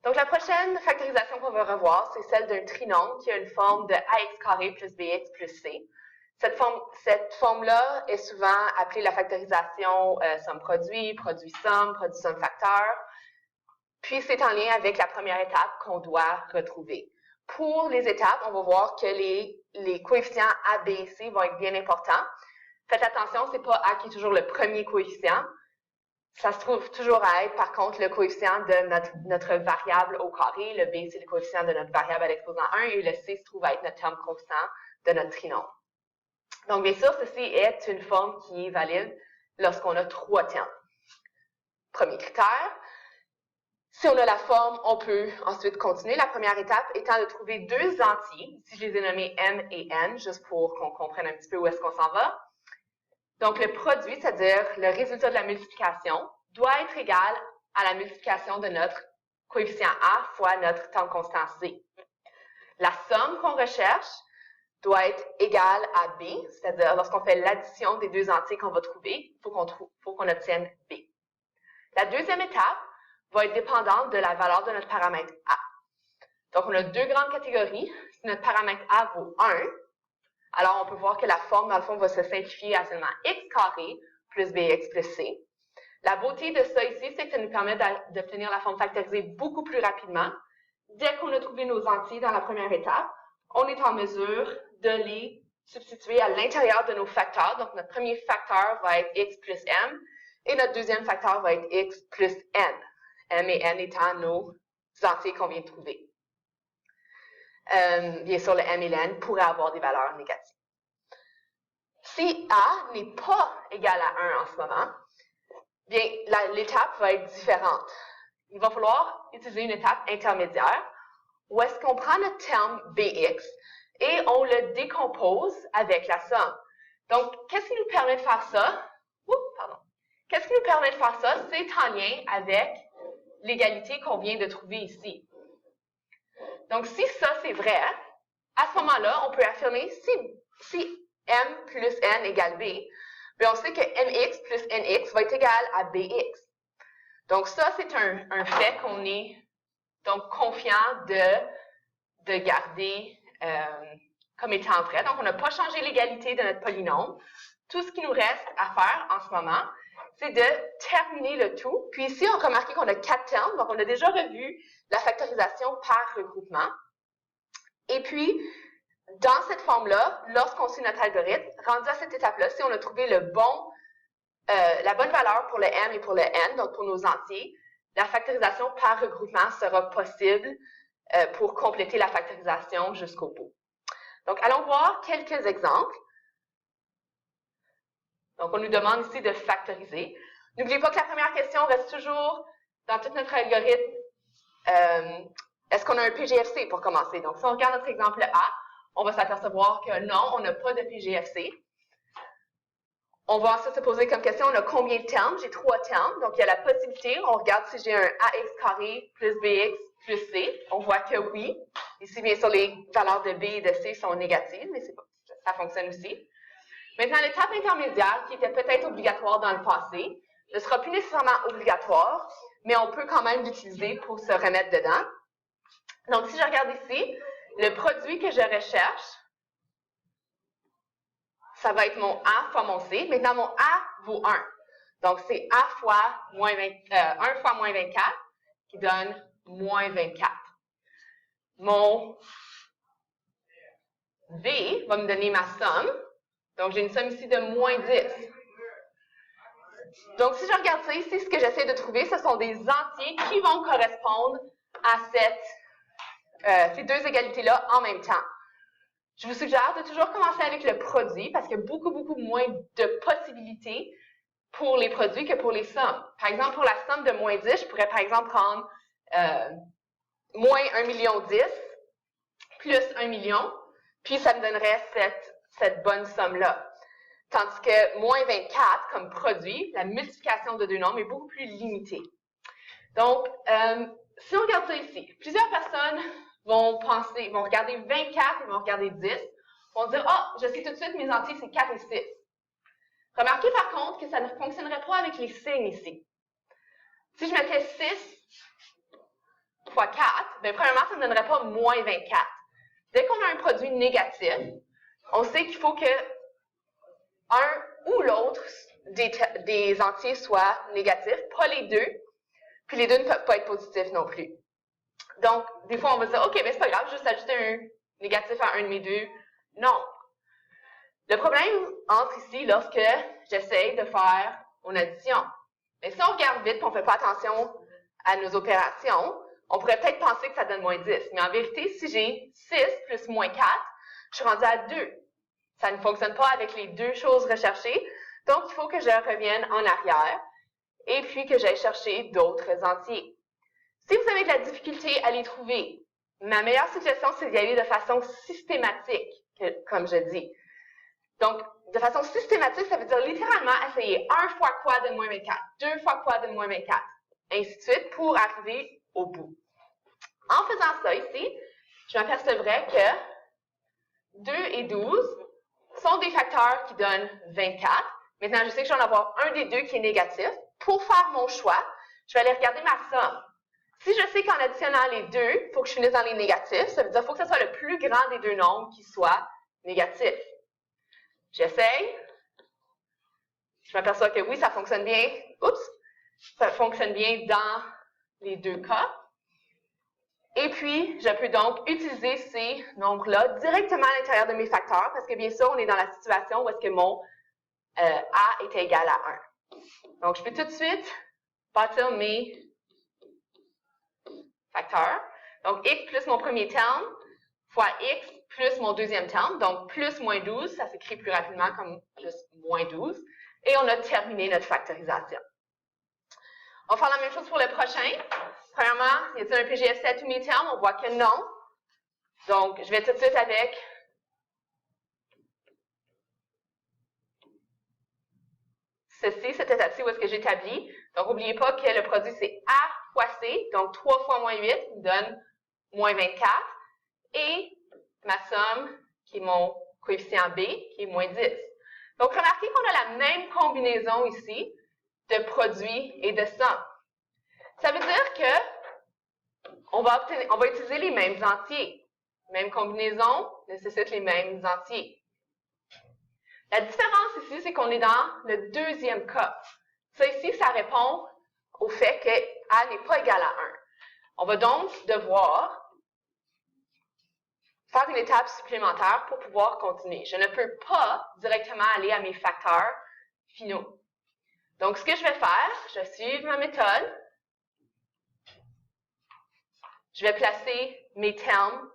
Donc, la prochaine factorisation qu'on va revoir, c'est celle d'un trinôme qui a une forme de ax carré plus bx plus c. Cette forme-là est souvent appelée la factorisation somme-produit, produit-somme, produit-somme-facteur. Puis, c'est en lien avec la première étape qu'on doit retrouver. Pour les étapes, on va voir que les coefficients A, B et C vont être bien importants. Faites attention, ce n'est pas A qui est toujours le premier coefficient. Ça se trouve toujours à être, par contre, le coefficient de notre variable au carré. Le B, c'est le coefficient de notre variable à l'exposant 1 et le C se trouve à être notre terme constant de notre trinôme. Donc, bien sûr, ceci est une forme qui est valide lorsqu'on a 3 termes. Premier critère. Si on a la forme, on peut ensuite continuer. La première étape étant de trouver deux entiers. Ici, je les ai nommés M et N, juste pour qu'on comprenne un petit peu où est-ce qu'on s'en va. Donc, le produit, c'est-à-dire le résultat de la multiplication, doit être égal à la multiplication de notre coefficient A fois notre temps constant C. La somme qu'on recherche doit être égale à B, c'est-à-dire lorsqu'on fait l'addition des deux entiers qu'on va trouver, il faut qu'on obtienne B. La deuxième étape va être dépendante de la valeur de notre paramètre A. Donc, on a deux grandes catégories. Si notre paramètre A vaut 1, alors on peut voir que la forme, dans le fond, va se simplifier à seulement x carré plus bx plus c. La beauté de ça ici, c'est que ça nous permet d'obtenir la forme factorisée beaucoup plus rapidement. Dès qu'on a trouvé nos entiers dans la première étape, on est en mesure de les substituer à l'intérieur de nos facteurs. Donc, notre premier facteur va être x plus m et notre deuxième facteur va être x plus n. M et n étant nos entiers qu'on vient de trouver. Bien sûr, le m et le n pourraient avoir des valeurs négatives. Si a n'est pas égal à 1 en ce moment, bien, l'étape va être différente. Il va falloir utiliser une étape intermédiaire où est-ce qu'on prend notre terme bx et on le décompose avec la somme. Donc, qu'est-ce qui nous permet de faire ça? Qu'est-ce qui nous permet de faire ça? C'est en lien avec l'égalité qu'on vient de trouver ici. Donc, si ça c'est vrai, à ce moment-là, on peut affirmer si m plus n égale b, bien on sait que mx plus nx va être égal à bx. Donc, ça, c'est un fait qu'on est donc confiant de garder comme étant vrai. Donc, on n'a pas changé l'égalité de notre polynôme. Tout ce qui nous reste à faire en ce moment, c'est de terminer le tout. Puis ici, on remarque qu'on a 4 termes. Donc, on a déjà revu la factorisation par regroupement. Et puis, dans cette forme-là, lorsqu'on suit notre algorithme, rendu à cette étape-là, si on a trouvé la bonne valeur pour le m et pour le n, donc pour nos entiers, la factorisation par regroupement sera possible pour compléter la factorisation jusqu'au bout. Donc, allons voir quelques exemples. Donc, on nous demande ici de factoriser. N'oubliez pas que la première question reste toujours, dans tout notre algorithme, est-ce qu'on a un PGFC pour commencer? Donc, si on regarde notre exemple A, on va s'apercevoir que non, on n'a pas de PGFC. On va ensuite se poser comme question, on a combien de termes? J'ai 3 termes, donc il y a la possibilité, on regarde si j'ai un ax carré plus bx plus c. On voit que oui. Ici, bien sûr, les valeurs de b et de c sont négatives, mais ça fonctionne aussi. Maintenant, l'étape intermédiaire, qui était peut-être obligatoire dans le passé, ne sera plus nécessairement obligatoire, mais on peut quand même l'utiliser pour se remettre dedans. Donc, si je regarde ici, le produit que je recherche, ça va être mon A fois mon C. Maintenant, mon A vaut 1. Donc, c'est A fois 1 fois moins 24 qui donne moins 24. Mon B va me donner ma somme. Donc, j'ai une somme ici de moins 10. Donc, si je regarde ça ici, ce que j'essaie de trouver, ce sont des entiers qui vont correspondre à ces deux égalités-là en même temps. Je vous suggère de toujours commencer avec le produit parce qu'il y a beaucoup moins de possibilités pour les produits que pour les sommes. Par exemple, pour la somme de moins 10, je pourrais par exemple prendre moins 1 million 10 plus 1 million, puis ça me donnerait cette bonne somme-là. Tandis que moins 24, comme produit, la multiplication de deux nombres est beaucoup plus limitée. Donc, si on regarde ça ici, plusieurs personnes vont regarder 24 et vont regarder 10, vont dire « Ah, je sais tout de suite, mes entiers, c'est 4 et 6. » Remarquez par contre que ça ne fonctionnerait pas avec les signes ici. Si je mettais 6 fois 4, bien, premièrement, ça ne donnerait pas moins 24. Dès qu'on a un produit négatif, on sait qu'il faut que un ou l'autre des entiers soit négatif, pas les deux, puis les deux ne peuvent pas être positifs non plus. Donc, des fois, on va se dire, OK, mais c'est pas grave, juste ajouter un négatif à un de mes deux. Non. Le problème entre ici lorsque j'essaie de faire une addition. Mais si on regarde vite et on ne fait pas attention à nos opérations, on pourrait peut-être penser que ça donne moins 10. Mais en vérité, si j'ai 6 plus moins 4, je suis rendue à 2. Ça ne fonctionne pas avec les deux choses recherchées. Donc, il faut que je revienne en arrière et puis que j'aille chercher d'autres entiers. Si vous avez de la difficulté à les trouver, ma meilleure suggestion, c'est d'y aller de façon systématique, comme je dis. Donc, de façon systématique, ça veut dire littéralement essayer 1 fois quoi donne moins 24, 2 fois quoi donne moins 24, ainsi de suite, pour arriver au bout. En faisant ça ici, je m'apercevrais que 2 et 12 sont des facteurs qui donnent 24. Maintenant, je sais que je vais en avoir un des deux qui est négatif. Pour faire mon choix, je vais aller regarder ma somme. Si je sais qu'en additionnant les deux, il faut que je finisse dans les négatifs, ça veut dire qu'il faut que ce soit le plus grand des deux nombres qui soit négatif. J'essaye. Je m'aperçois que oui, ça fonctionne bien. Oups! Ça fonctionne bien dans les deux cas. Et puis, je peux donc utiliser ces nombres-là directement à l'intérieur de mes facteurs, parce que bien sûr, on est dans la situation où est-ce que mon A est égal à 1. Donc, je peux tout de suite bâtir mes facteurs. Donc, x plus mon premier terme fois x plus mon deuxième terme. Donc, plus moins 12, ça s'écrit plus rapidement comme juste moins 12. Et on a terminé notre factorisation. On va faire la même chose pour le prochain. Premièrement, y a-t-il un PGFC à tous mes termes? On voit que non. Donc, je vais tout de suite avec ceci, cette étape-ci où est-ce que j'établis. Donc, n'oubliez pas que le produit, c'est A fois C. Donc, 3 fois moins 8 me donne moins 24. Et ma somme, qui est mon coefficient B, qui est moins 10. Donc, remarquez qu'on a la même combinaison ici de produits et de somme. Ça veut dire que on va utiliser les mêmes entiers. Même combinaison nécessite les mêmes entiers. La différence ici, c'est qu'on est dans le deuxième cas. Ça ici, ça répond au fait que A n'est pas égal à 1. On va donc devoir faire une étape supplémentaire pour pouvoir continuer. Je ne peux pas directement aller à mes facteurs finaux. Donc, ce que je vais faire, je vais suivre ma méthode. Je vais placer mes termes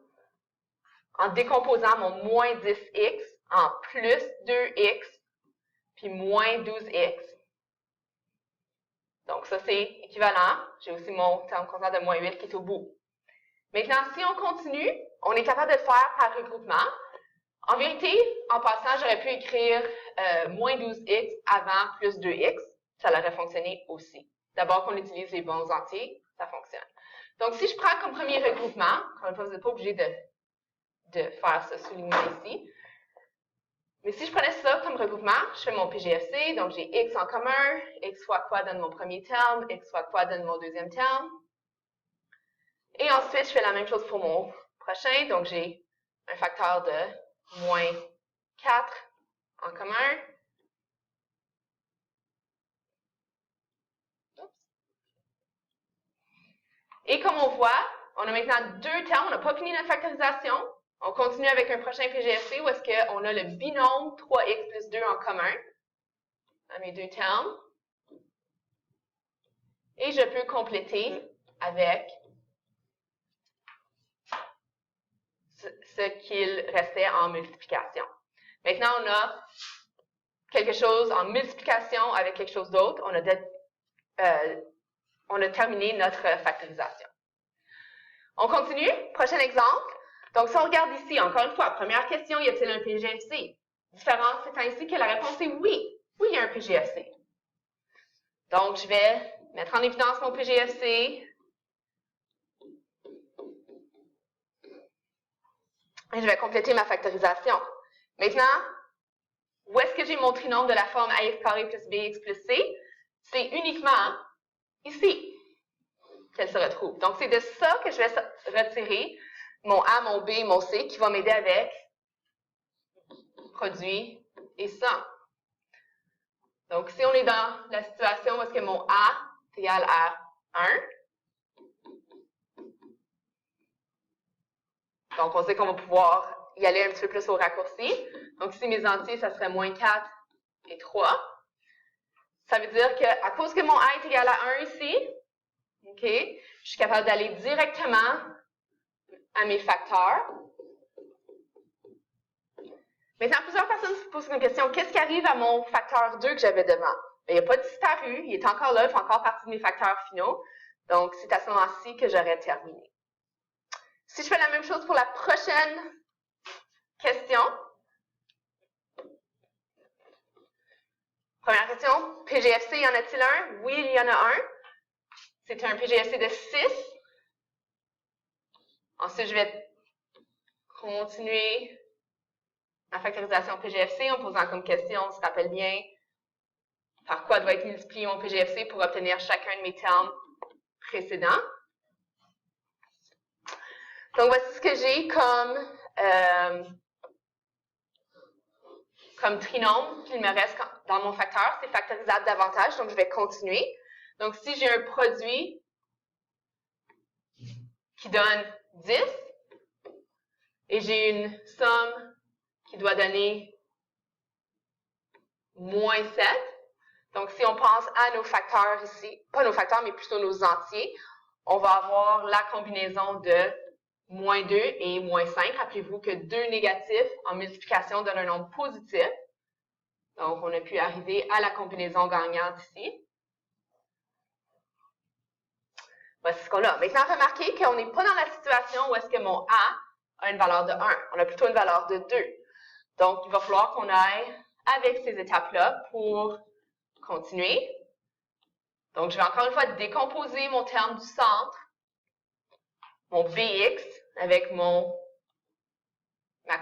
en décomposant mon moins 10x en plus 2x puis moins 12x. Donc, ça, c'est équivalent. J'ai aussi mon terme constant de moins 8 qui est au bout. Maintenant, si on continue, on est capable de le faire par regroupement. En vérité, en passant, j'aurais pu écrire moins 12x avant plus 2x. Ça aurait fonctionné aussi. D'abord qu'on utilise les bons entiers, ça fonctionne. Donc, si je prends comme premier regroupement, encore une fois, vous n'êtes pas obligé de faire ce soulignement ici. Mais si je prenais ça comme regroupement, je fais mon PGFC, donc j'ai x en commun, x fois quoi donne mon premier terme, x fois quoi donne mon deuxième terme. Et ensuite, je fais la même chose pour mon prochain, donc j'ai un facteur de moins 4 en commun. Et comme on voit, on a maintenant deux termes, on n'a pas fini notre factorisation. On continue avec un prochain PGFC où est-ce qu'on a le binôme 3x plus 2 en commun à mes deux termes. Et je peux compléter avec ce qu'il restait en multiplication. Maintenant, on a quelque chose en multiplication avec quelque chose d'autre. On a terminé notre factorisation. On continue. Prochain exemple. Donc, si on regarde ici, encore une fois, première question, y a-t-il un PGFC? Différence étant ici que la réponse est oui. Oui, il y a un PGFC. Donc, je vais mettre en évidence mon PGFC. Et je vais compléter ma factorisation. Maintenant, où est-ce que j'ai mon trinôme de la forme ax carré plus bx plus c? C'est uniquement ici. qu'elle se retrouve. Donc, c'est de ça que je vais retirer mon A, mon B, mon C, qui va m'aider avec produit et somme. Donc, si on est dans la situation où est-ce que mon A est égal à 1, donc on sait qu'on va pouvoir y aller un petit peu plus au raccourci. Donc, ici, mes entiers, ça serait moins 4 et 3. Ça veut dire qu'à cause que mon A est égal à 1 ici, OK, je suis capable d'aller directement à mes facteurs. Maintenant, plusieurs personnes se posent une question. Qu'est-ce qui arrive à mon facteur 2 que j'avais devant? Il n'a pas disparu, il est encore là, il fait encore partie de mes facteurs finaux. Donc, c'est à ce moment-ci que j'aurais terminé. Si je fais la même chose pour la prochaine question. Première question, PGFC, y en a-t-il un? Oui, il y en a un. C'est un PGFC de 6. Ensuite, je vais continuer ma factorisation PGFC en posant comme question, on se rappelle bien, par quoi doit être multiplié mon PGFC pour obtenir chacun de mes termes précédents. Donc, voici ce que j'ai comme trinôme qu'il me reste dans mon facteur. C'est factorisable davantage, donc je vais continuer. Donc, si j'ai un produit qui donne 10 et j'ai une somme qui doit donner moins 7, donc si on pense à nos facteurs ici, pas nos facteurs, mais plutôt nos entiers, on va avoir la combinaison de moins 2 et moins 5. Rappelez-vous que 2 négatifs en multiplication donnent un nombre positif. Donc, on a pu arriver à la combinaison gagnante ici. Voici ce qu'on a. Maintenant, remarquez qu'on n'est pas dans la situation où est-ce que mon A a une valeur de 1. On a plutôt une valeur de 2. Donc, il va falloir qu'on aille avec ces étapes-là pour continuer. Donc, je vais encore une fois décomposer mon terme du centre, mon BX, avec ma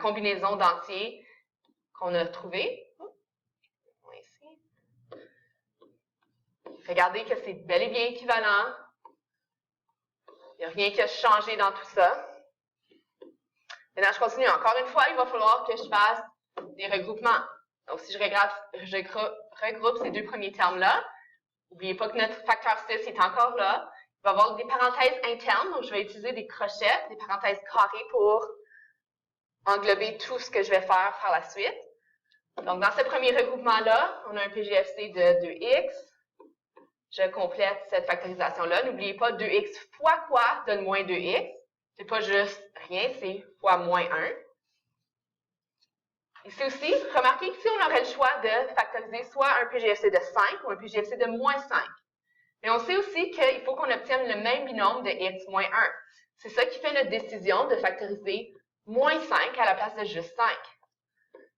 combinaison d'entiers qu'on a trouvée. Ici. Regardez que c'est bel et bien équivalent. Il n'y a rien qui a changé dans tout ça. Maintenant, je continue. Encore une fois, il va falloir que je fasse des regroupements. Donc, si je regroupe ces deux premiers termes-là, n'oubliez pas que notre facteur 6 est encore là. Il va y avoir des parenthèses internes, donc je vais utiliser des crochets, des parenthèses carrées pour englober tout ce que je vais faire par la suite. Donc, dans ce premier regroupement-là, on a un PGFC de 2x. Je complète cette factorisation-là. N'oubliez pas, 2x fois quoi donne moins 2x. C'est pas juste rien, c'est fois moins 1. Ici aussi, remarquez qu'ici, on aurait le choix de factoriser soit un PGFC de 5 ou un PGFC de moins 5. Mais on sait aussi qu'il faut qu'on obtienne le même binôme de x moins 1. C'est ça qui fait notre décision de factoriser moins 5 à la place de juste 5.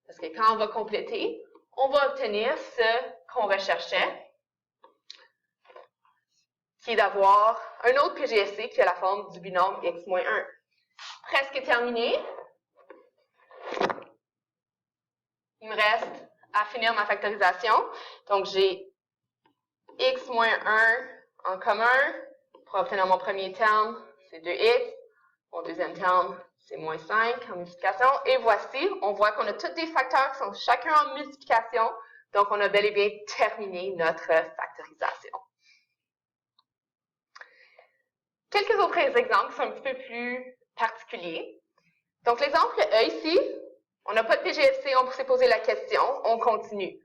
Parce que quand on va compléter, on va obtenir ce qu'on recherchait, qui est d'avoir un autre PGFC qui a la forme du binôme x moins 1. Presque terminé. Il me reste à finir ma factorisation. Donc, j'ai x moins 1 en commun. Pour obtenir mon premier terme, c'est 2x. Mon deuxième terme, c'est moins 5 en multiplication. Et voici, on voit qu'on a tous des facteurs qui sont chacun en multiplication. Donc, on a bel et bien terminé notre factorisation. Quelques autres exemples qui sont un petit peu plus particuliers. Donc, l'exemple E ici, on n'a pas de PGFC, on s'est posé la question, on continue.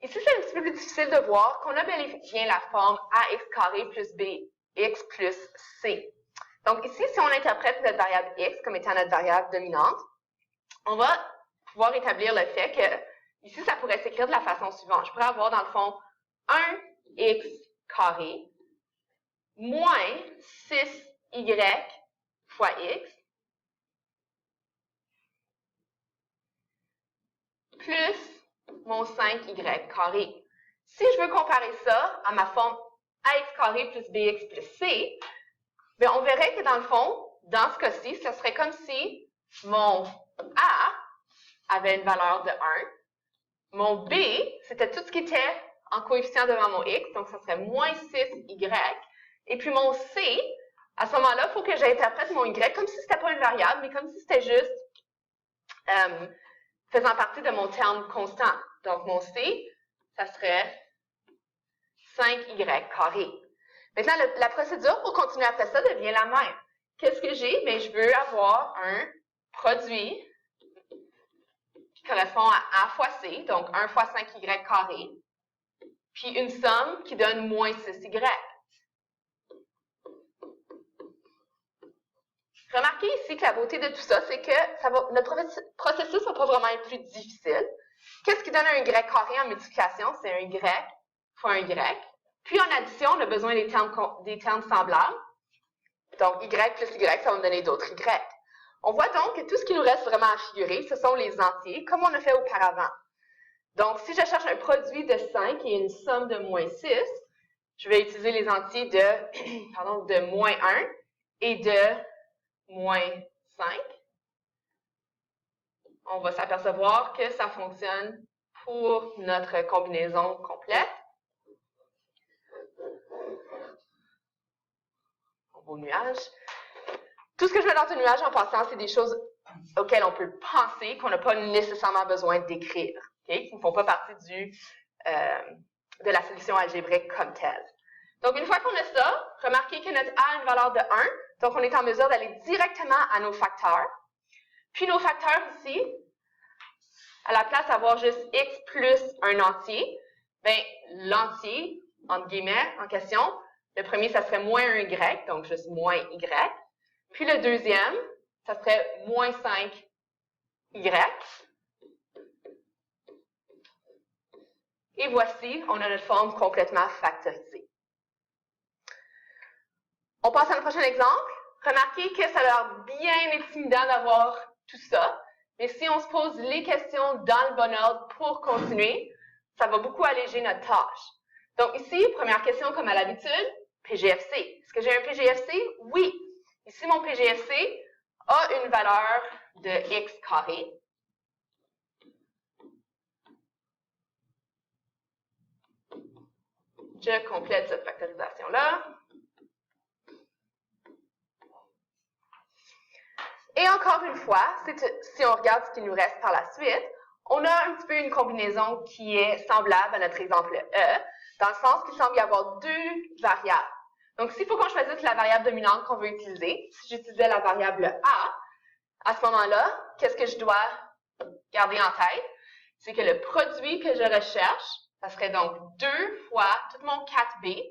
Ici, c'est un petit peu plus difficile de voir qu'on a bel et bien la forme ax carré plus bx plus c. Donc, ici, si on interprète notre variable x comme étant notre variable dominante, on va pouvoir établir le fait que, ici, ça pourrait s'écrire de la façon suivante. Je pourrais avoir, dans le fond, 1x carré moins 6y fois x plus mon 5y carré. Si je veux comparer ça à ma forme ax carré plus bx plus c, bien, on verrait que dans le fond, dans ce cas-ci, ce serait comme si mon a avait une valeur de 1, mon b, c'était tout ce qui était en coefficient devant mon x, donc ça serait moins 6y, et puis mon c, À ce moment-là, il faut que j'interprète mon Y comme si ce n'était pas une variable, mais comme si c'était juste faisant partie de mon terme constant. Donc, mon C, ça serait 5Y carré. Maintenant, la procédure pour continuer après ça devient la même. Qu'est-ce que j'ai? Bien, je veux avoir un produit qui correspond à A fois C, donc 1 fois 5Y carré, puis une somme qui donne moins 6Y. Remarquez ici que la beauté de tout ça, c'est que notre processus ne va pas vraiment être plus difficile. Qu'est-ce qui donne un Y carré en multiplication? C'est un Y fois un Y. Puis en addition, on a besoin des termes semblables. Donc, Y plus Y, ça va me donner d'autres Y. On voit donc que tout ce qui nous reste vraiment à figurer, ce sont les entiers, comme on a fait auparavant. Donc, si je cherche un produit de 5 et une somme de moins 6, je vais utiliser les entiers de moins 1 et de moins 5. On va s'apercevoir que ça fonctionne pour notre combinaison complète. Un beau nuage. Tout ce que je mets dans ce nuage en passant, c'est des choses auxquelles on peut penser, qu'on n'a pas nécessairement besoin d'écrire, okay? Qui ne font pas partie de la solution algébrique comme telle. Donc, une fois qu'on a ça, remarquez que notre A a une valeur de 1, donc on est en mesure d'aller directement à nos facteurs. Puis nos facteurs ici, à la place d'avoir juste x plus un entier, bien, l'entier, entre guillemets, en question, le premier, ça serait moins un y, donc juste moins y. Puis le deuxième, ça serait moins 5y. Et voici, on a notre forme complètement factorisée. On passe à un prochain exemple. Remarquez que ça a l'air bien intimidant d'avoir tout ça. Mais si on se pose les questions dans le bon ordre pour continuer, ça va beaucoup alléger notre tâche. Donc ici, première question comme à l'habitude, PGFC. Est-ce que j'ai un PGFC? Oui. Ici, mon PGFC a une valeur de x carré. Je complète cette factorisation-là. Et encore une fois, si on regarde ce qui nous reste par la suite, on a un petit peu une combinaison qui est semblable à notre exemple E, dans le sens qu'il semble y avoir deux variables. Donc, s'il faut qu'on choisisse la variable dominante qu'on veut utiliser, si j'utilisais la variable A, à ce moment-là, qu'est-ce que je dois garder en tête? C'est que le produit que je recherche, ça serait donc 2 fois tout mon 4B.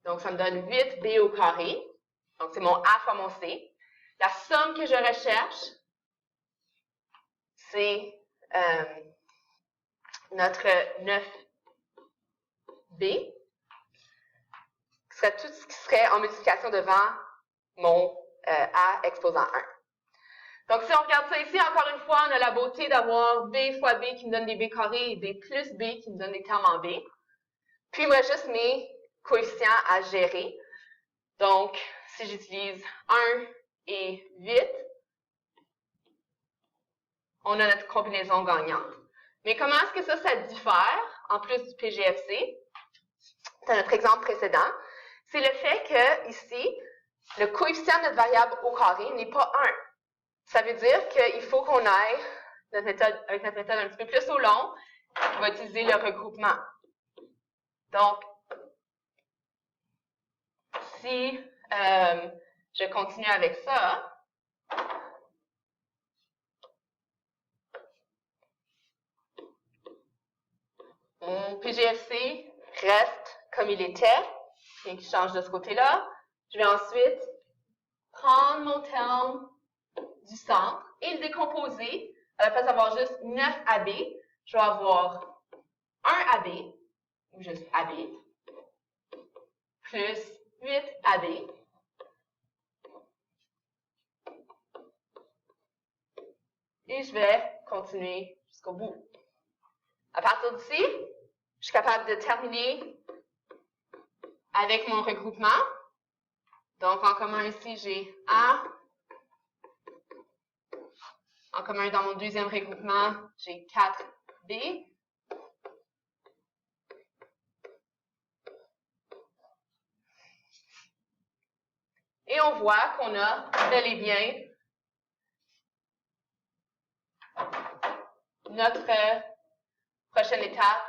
Donc, ça me donne 8B au carré. Donc, c'est mon A fois mon C. La somme que je recherche, c'est notre 9B, qui serait tout ce qui serait en multiplication devant mon A exposant 1. Donc, si on regarde ça ici, encore une fois, on a la beauté d'avoir B fois B qui me donne des B carrés et B plus B qui me donne des termes en B. Puis, il me reste juste mes coefficients à gérer. Donc, si j'utilise 1 et 8, on a notre combinaison gagnante. Mais comment est-ce que ça diffère, en plus du PGFC, dans notre exemple précédent? C'est le fait que, ici, le coefficient de notre variable au carré n'est pas 1. Ça veut dire qu'il faut qu'on aille avec notre méthode un petit peu plus au long, qui va utiliser le regroupement. Donc, si je continue avec ça, mon PGFC reste comme il était, et qui change de ce côté-là. Je vais ensuite prendre mon terme du centre et le décomposer. À la place d'avoir juste 9AB, je vais avoir 1AB, ou juste AB, plus 8AB, et je vais continuer jusqu'au bout. À partir d'ici, je suis capable de terminer avec mon regroupement. Donc, en commun ici, j'ai A. En commun dans mon deuxième regroupement, j'ai 4B. Et on voit qu'on a bel et bien notre prochaine étape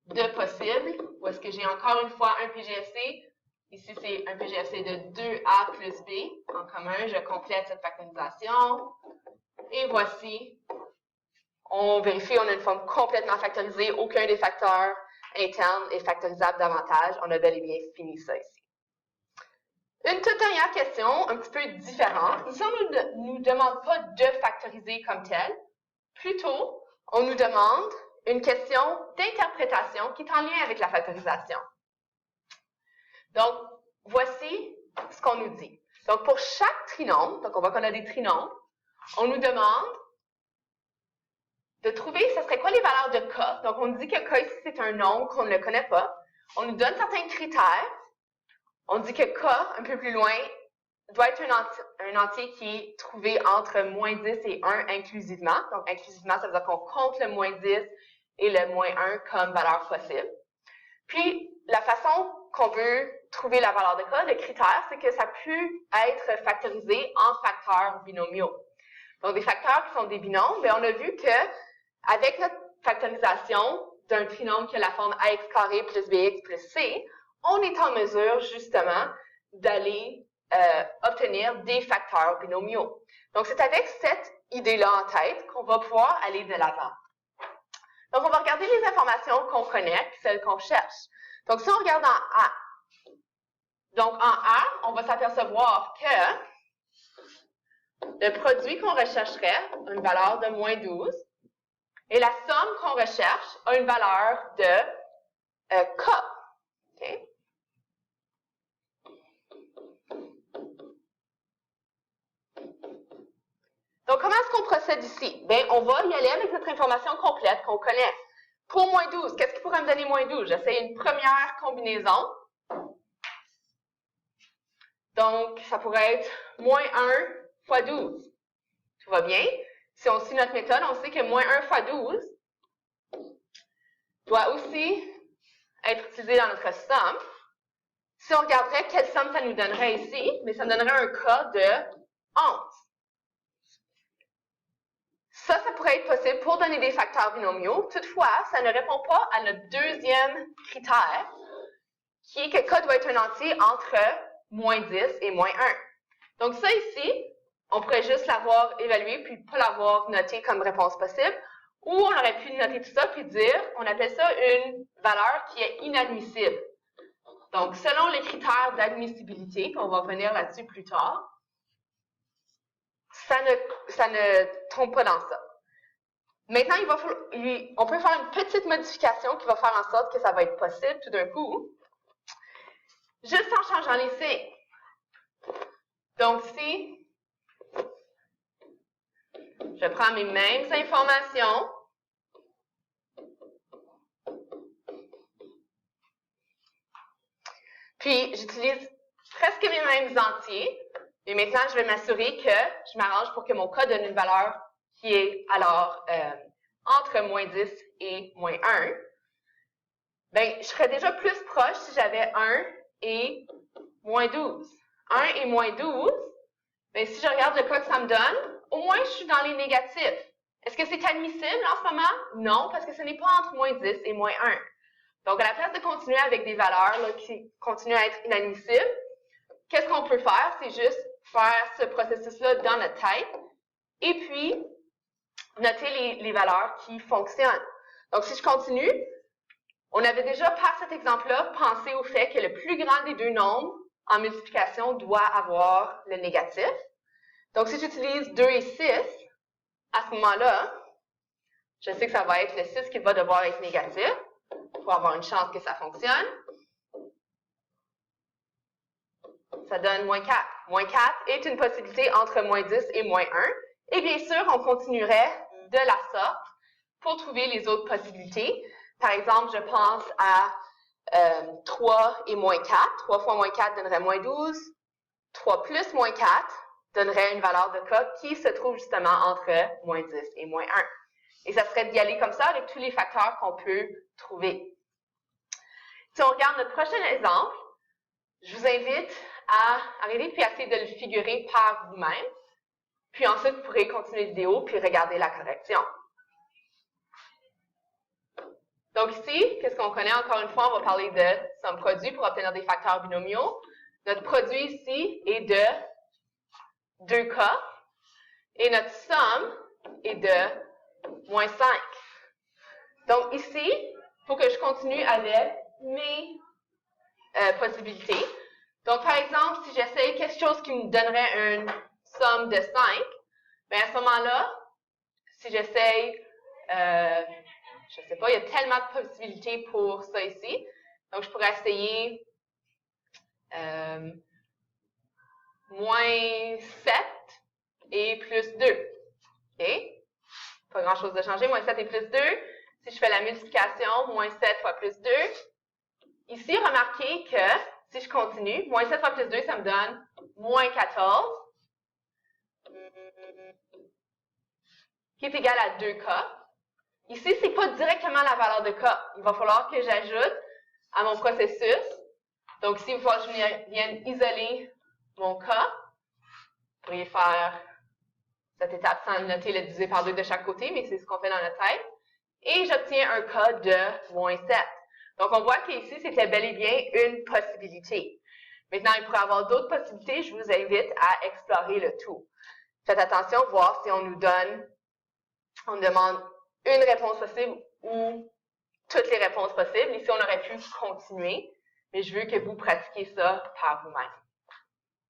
de possible, où est-ce que j'ai encore une fois un PGFC. Ici, c'est un PGFC de 2A plus B en commun. Je complète cette factorisation. Et voici, on vérifie, on a une forme complètement factorisée. Aucun des facteurs internes est factorisable davantage. On a bel et bien fini ça ici. Une toute dernière question, un petit peu différente. Ici, on ne nous demande pas de factoriser comme tel. Plutôt, on nous demande une question d'interprétation qui est en lien avec la factorisation. Donc, voici ce qu'on nous dit. Donc, pour chaque trinôme, donc on voit qu'on a des trinômes, on nous demande de trouver, ce serait quoi les valeurs de K. Donc, on nous dit que K ici, c'est un nombre qu'on ne connaît pas. On nous donne certains critères. On dit que K, un peu plus loin, doit être un entier qui est trouvé entre moins 10 et 1 inclusivement. Donc, inclusivement, ça veut dire qu'on compte le moins 10 et le moins 1 comme valeur possible. Puis, la façon qu'on veut trouver la valeur de K, le critère, c'est que ça peut être factorisé en facteurs binomiaux. Donc, des facteurs qui sont des binômes, bien, on a vu que avec notre factorisation d'un trinôme qui a la forme ax carré plus bx plus c, on est en mesure, justement, d'aller obtenir des facteurs binomiaux. Donc, c'est avec cette idée-là en tête qu'on va pouvoir aller de l'avant. Donc, on va regarder les informations qu'on connaît, puis celles qu'on cherche. Donc, si on regarde en A, donc en A, on va s'apercevoir que le produit qu'on rechercherait a une valeur de moins 12 et la somme qu'on recherche a une valeur de K. Okay? Donc, comment est-ce qu'on procède ici? Bien, on va y aller avec notre information complète qu'on connaît. Pour moins 12, qu'est-ce qui pourrait me donner moins 12? J'essaie une première combinaison. Donc, ça pourrait être moins 1 fois 12. Tout va bien? Si on suit notre méthode, on sait que moins 1 fois 12 doit aussi être utilisé dans notre somme. Si on regarderait quelle somme ça nous donnerait ici, mais ça me donnerait un cas de 11. Ça pourrait être possible pour donner des facteurs binomiaux. Toutefois, ça ne répond pas à notre deuxième critère, qui est que K doit être un entier entre moins 10 et moins 1. Donc ça ici, on pourrait juste l'avoir évalué puis pas l'avoir noté comme réponse possible, ou on aurait pu noter tout ça puis dire, on appelle ça une valeur qui est inadmissible. Donc, selon les critères d'admissibilité, puis on va revenir là-dessus plus tard, ça ne tombe pas dans ça. Maintenant, on peut faire une petite modification qui va faire en sorte que ça va être possible tout d'un coup, juste en changeant les signes. Donc, si je prends mes mêmes informations, puis j'utilise presque mes mêmes entiers, et maintenant, je vais m'assurer que je m'arrange pour que mon K donne une valeur qui est alors entre moins 10 et moins 1. Bien, je serais déjà plus proche si j'avais 1 et moins 12. 1 et moins 12, bien, si je regarde le cas que ça me donne, au moins je suis dans les négatifs. Est-ce que c'est admissible en ce moment? Non, parce que ce n'est pas entre moins 10 et moins 1. Donc, à la place de continuer avec des valeurs là, qui continuent à être inadmissibles, qu'est-ce qu'on peut faire? C'est juste faire ce processus-là dans notre tête et puis noter les valeurs qui fonctionnent. Donc, si je continue, on avait déjà, par cet exemple-là, pensé au fait que le plus grand des deux nombres en multiplication doit avoir le négatif. Donc, si j'utilise 2 et 6, à ce moment-là, je sais que ça va être le 6 qui va devoir être négatif pour avoir une chance que ça fonctionne. Ça donne moins 4. Moins 4 est une possibilité entre moins 10 et moins 1. Et bien sûr, on continuerait de la sorte pour trouver les autres possibilités. Par exemple, je pense à 3 et moins 4. 3 fois moins 4 donnerait moins 12. 3 plus moins 4 donnerait une valeur de K qui se trouve justement entre moins 10 et moins 1. Et ça serait d'y aller comme ça avec tous les facteurs qu'on peut trouver. Si on regarde notre prochain exemple, Je vous invite à arrêter puis essayer de le figurer par vous-même. Puis ensuite, vous pourrez continuer la vidéo puis regarder la correction. Donc ici, qu'est-ce qu'on connaît? Encore une fois, on va parler de somme produit pour obtenir des facteurs binomiaux. Notre produit ici est de 2K et notre somme est de moins 5. Donc ici, il faut que je continue avec mes possibilités. Donc par exemple, si j'essaye quelque chose qui me donnerait une somme de 5, bien à ce moment-là, si j'essaye, je ne sais pas, il y a tellement de possibilités pour ça ici. Donc je pourrais essayer moins 7 et plus 2. OK? Pas grand-chose de changer. Moins 7 et plus 2. Si je fais la multiplication, moins 7 fois plus 2. Ici, remarquez que si je continue, moins 7 fois plus 2, ça me donne moins 14, qui est égal à 2K. Ici, ce n'est pas directement la valeur de K. Il va falloir que j'ajoute à mon processus. Donc ici, il va falloir que je vienne isoler mon K. Vous pourriez faire cette étape sans noter le divisé par 2 de chaque côté, mais c'est ce qu'on fait dans notre tête. Et j'obtiens un K de moins 7. Donc, on voit qu'ici, c'était bel et bien une possibilité. Maintenant, il pourrait y avoir d'autres possibilités. Je vous invite à explorer le tout. Faites attention, voir si on nous demande une réponse possible ou toutes les réponses possibles. Ici, on aurait pu continuer, mais je veux que vous pratiquiez ça par vous-même.